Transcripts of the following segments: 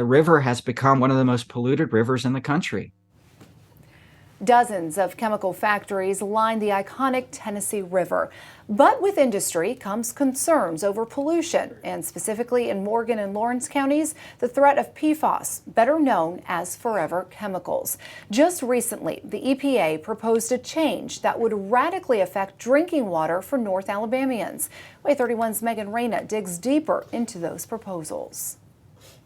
the river has become one of the most polluted rivers in the country. Dozens of chemical factories line the iconic Tennessee River. But with industry comes concerns over pollution, and specifically in Morgan and Lawrence counties, the threat of PFAS, better known as forever chemicals. Just recently, the EPA proposed a change that would radically affect drinking water for North Alabamians. WAAY 31's Megan Reyna digs deeper into those proposals.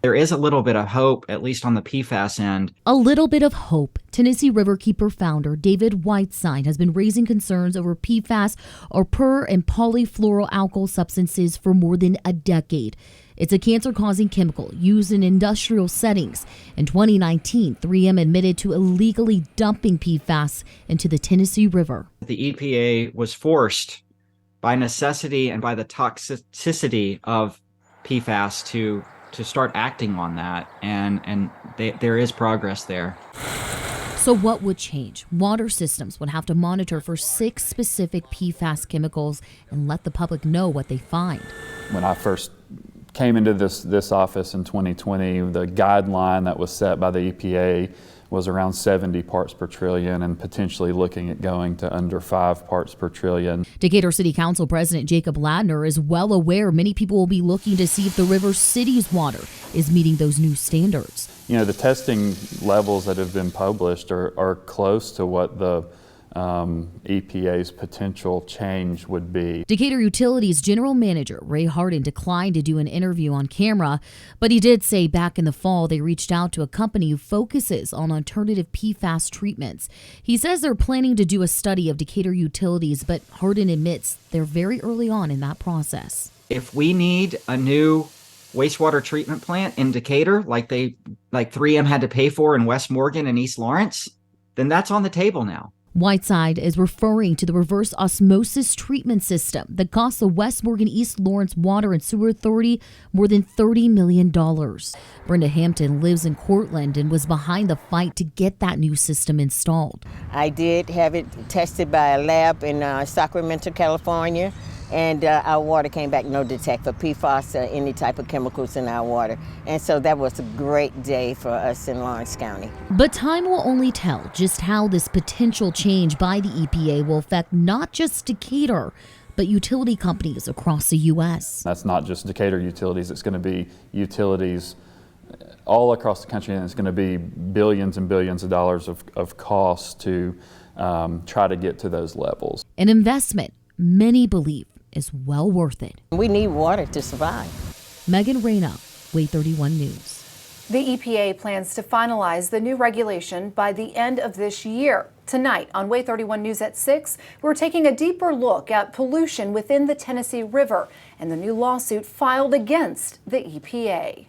There is a little bit of hope, at least on the PFAS end. A little bit of hope. Tennessee Riverkeeper founder David Whiteside has been raising concerns over PFAS, or per and polyfluoroalkyl substances, for more than a decade. It's a cancer-causing chemical used in industrial settings. In 2019, 3M admitted to illegally dumping PFAS into the Tennessee River. The EPA was forced by necessity and by the toxicity of PFAS to start acting on that, and there is progress there. So what would change? Water systems would have to monitor for 6 specific PFAS chemicals and let the public know what they find. When I first came into this office in 2020, the guideline that was set by the EPA was around 70 parts per trillion and potentially looking at going to under 5 parts per trillion. Decatur City Council President Jacob Ladner is well aware many people will be looking to see if the River City's water is meeting those new standards. You know, the testing levels that have been published are close to what the EPA's potential change would be. Decatur Utilities General Manager Ray Hardin declined to do an interview on camera, but he did say back in the fall they reached out to a company who focuses on alternative PFAS treatments. He says they're planning to do a study of Decatur Utilities, but Hardin admits they're very early on in that process. If we need a new wastewater treatment plant in Decatur, like 3M had to pay for in West Morgan and East Lawrence, then that's on the table now. Whiteside is referring to the reverse osmosis treatment system that costs the West Morgan East Lawrence Water and Sewer Authority more than $30 million. Brenda Hampton lives in Cortland and was behind the fight to get that new system installed. I did have it tested by a lab in Sacramento, California. And our water came back no detect for PFAS or any type of chemicals in our water. And so that was a great day for us in Lawrence County. But time will only tell just how this potential change by the EPA will affect not just Decatur, but utility companies across the U.S. That's not just Decatur utilities. It's going to be utilities all across the country, and it's going to be billions and billions of dollars of costs to try to get to those levels. An investment many believe is well worth it. We need water to survive. Megan Reyna, WAAY 31 News. The EPA plans to finalize the new regulation by the end of this year. Tonight on WAAY 31 News at 6, we're taking a deeper look at pollution within the Tennessee River and the new lawsuit filed against the EPA.